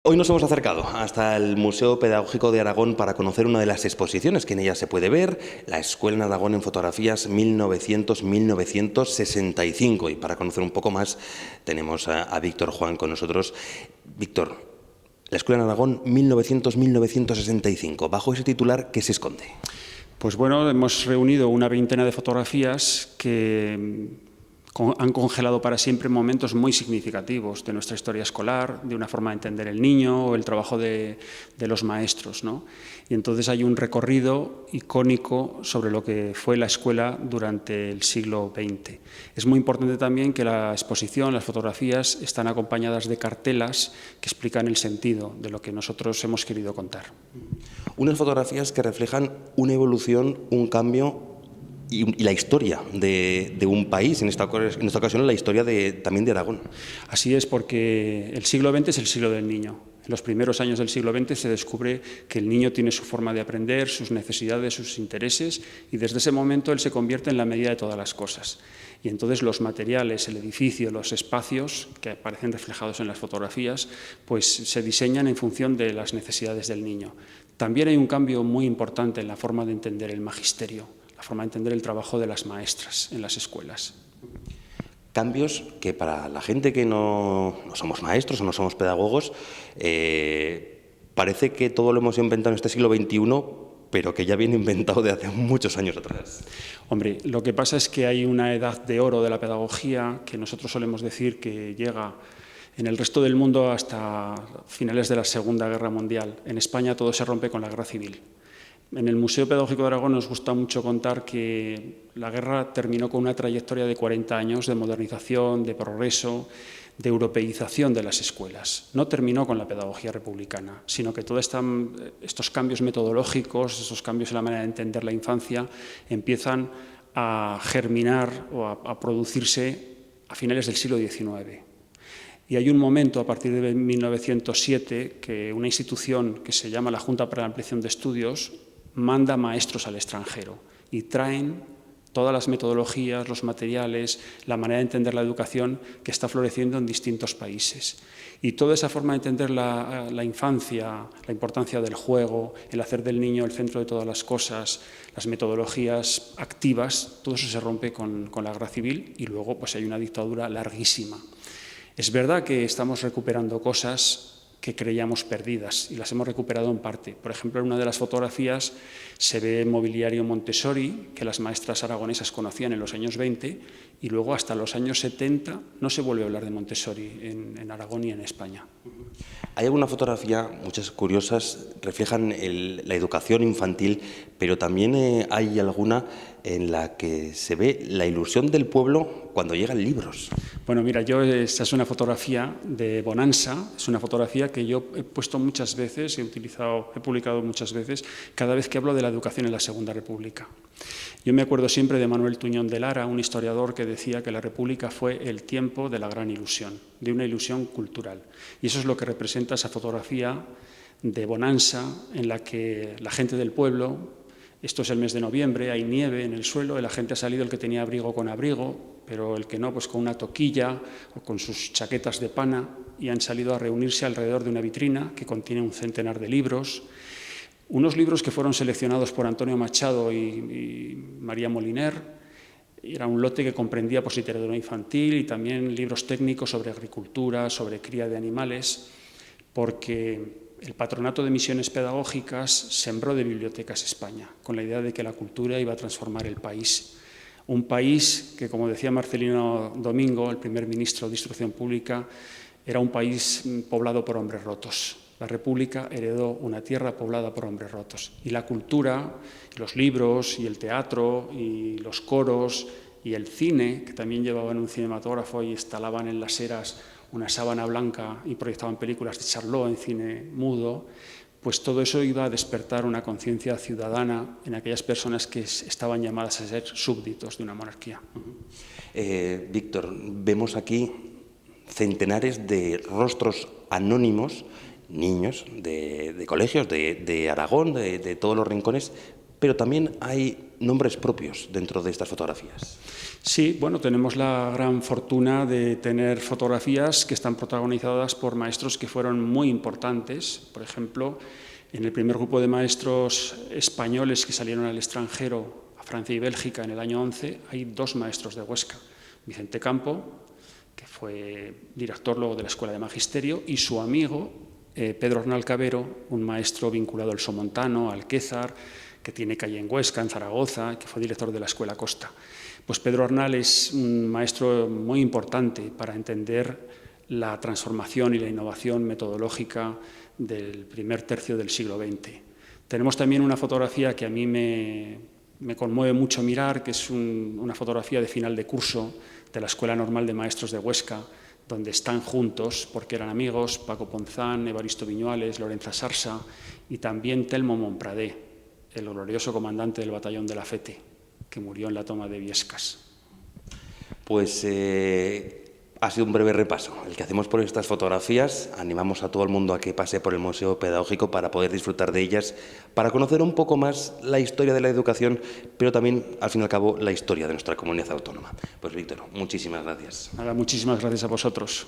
Hoy nos hemos acercado hasta el Museo Pedagógico de Aragón para conocer una de las exposiciones que en ella se puede ver, la Escuela en Aragón en fotografías 1900-1965. Y para conocer un poco más tenemos a Víctor Juan con nosotros. Víctor, la Escuela en Aragón 1900-1965, bajo ese titular, ¿qué se esconde? Pues bueno, hemos reunido una veintena de fotografías que han congelado para siempre momentos muy significativos de nuestra historia escolar, de una forma de entender el niño o el trabajo de los maestros, ¿no? Y entonces hay un recorrido icónico sobre lo que fue la escuela durante el siglo XX. Es muy importante también que la exposición, las fotografías, están acompañadas de cartelas que explican el sentido de lo que nosotros hemos querido contar. Unas fotografías que reflejan una evolución, un cambio y la historia de un país, en esta ocasión la historia también de Aragón. Así es, porque el siglo XX es el siglo del niño. En los primeros años del siglo XX se descubre que el niño tiene su forma de aprender, sus necesidades, sus intereses, y desde ese momento él se convierte en la medida de todas las cosas. Y entonces los materiales, el edificio, los espacios que aparecen reflejados en las fotografías, pues se diseñan en función de las necesidades del niño. También hay un cambio muy importante en la forma de entender el magisterio, la forma de entender el trabajo de las maestras en las escuelas. Cambios que para la gente que no somos maestros o no somos pedagogos, parece que todo lo hemos inventado en este siglo XXI, pero que ya viene inventado de hace muchos años atrás. Hombre, lo que pasa es que hay una edad de oro de la pedagogía que nosotros solemos decir que llega en el resto del mundo hasta finales de la Segunda Guerra Mundial. En España todo se rompe con la Guerra Civil. En el Museo Pedagógico de Aragón nos gusta mucho contar que la guerra terminó con una trayectoria de 40 años de modernización, de progreso, de europeización de las escuelas. No terminó con la pedagogía republicana, sino que todos estos cambios metodológicos, estos cambios en la manera de entender la infancia, empiezan a germinar o a producirse a finales del siglo XIX. Y hay un momento, a partir de 1907, que una institución que se llama la Junta para la Ampliación de Estudios manda maestros al extranjero y traen todas las metodologías, los materiales, la manera de entender la educación que está floreciendo en distintos países. Y toda esa forma de entender la infancia, la importancia del juego, el hacer del niño el centro de todas las cosas, las metodologías activas, todo eso se rompe con la guerra civil y luego pues hay una dictadura larguísima. Es verdad que estamos recuperando cosas que creíamos perdidas y las hemos recuperado en parte. Por ejemplo, en una de las fotografías se ve mobiliario Montessori que las maestras aragonesas conocían en los años 20 y luego hasta los años 70 no se vuelve a hablar de Montessori en Aragón y en España. Hay alguna fotografía, muchas curiosas, reflejan la educación infantil, pero también hay alguna en la que se ve la ilusión del pueblo cuando llegan libros. Bueno, mira, esta es una fotografía de Bonanza, es una fotografía que yo he puesto muchas veces, he publicado muchas veces, cada vez que hablo de la educación en la Segunda República. Yo me acuerdo siempre de Manuel Tuñón de Lara, un historiador que decía que la República fue el tiempo de la gran ilusión, de una ilusión cultural. Y eso es lo que representa esa fotografía de Bonanza, en la que la gente del pueblo, esto es el mes de noviembre, hay nieve en el suelo, la gente ha salido, el que tenía abrigo con abrigo, pero el que no, pues con una toquilla o con sus chaquetas de pana, y han salido a reunirse alrededor de una vitrina que contiene un centenar de libros. Unos libros que fueron seleccionados por Antonio Machado y María Moliner. Era un lote que comprendía pues, literatura infantil y también libros técnicos sobre agricultura, sobre cría de animales, porque el Patronato de Misiones Pedagógicas sembró de Bibliotecas España, con la idea de que la cultura iba a transformar el país. Un país que, como decía Marcelino Domingo, el primer ministro de Instrucción Pública, era un país poblado por hombres rotos. La República heredó una tierra poblada por hombres rotos. Y la cultura, los libros, y el teatro, y los coros, y el cine, que también llevaban un cinematógrafo y instalaban en las eras una sábana blanca y proyectaban películas de Charlot en cine mudo, pues todo eso iba a despertar una conciencia ciudadana en aquellas personas que estaban llamadas a ser súbditos de una monarquía. Víctor, vemos aquí centenares de rostros anónimos, niños de colegios de Aragón, de todos los rincones, pero también hay nombres propios dentro de estas fotografías. Sí, bueno, tenemos la gran fortuna de tener fotografías que están protagonizadas por maestros que fueron muy importantes. Por ejemplo, en el primer grupo de maestros españoles que salieron al extranjero, a Francia y Bélgica, en el año 11, hay 2 maestros de Huesca. Vicente Campo, que fue director luego de la Escuela de Magisterio, y su amigo Pedro Arnal Cabero, un maestro vinculado al Somontano, al Alquézar, que tiene calle en Huesca, en Zaragoza, que fue director de la Escuela Costa. Pues Pedro Arnal es un maestro muy importante para entender la transformación y la innovación metodológica del primer tercio del siglo XX. Tenemos también una fotografía que a mí me conmueve mucho mirar, que es una fotografía de final de curso de la Escuela Normal de Maestros de Huesca, donde están juntos, porque eran amigos, Paco Ponzán, Evaristo Viñuales, Lorenza Sarsa y también Telmo Monpradé, el glorioso comandante del batallón de la Fete, que murió en la toma de Viescas. Pues ha sido un breve repaso el que hacemos por estas fotografías. Animamos a todo el mundo a que pase por el Museo Pedagógico para poder disfrutar de ellas, para conocer un poco más la historia de la educación, pero también, al fin y al cabo, la historia de nuestra comunidad autónoma. Pues Víctor, muchísimas gracias. Nada, muchísimas gracias a vosotros.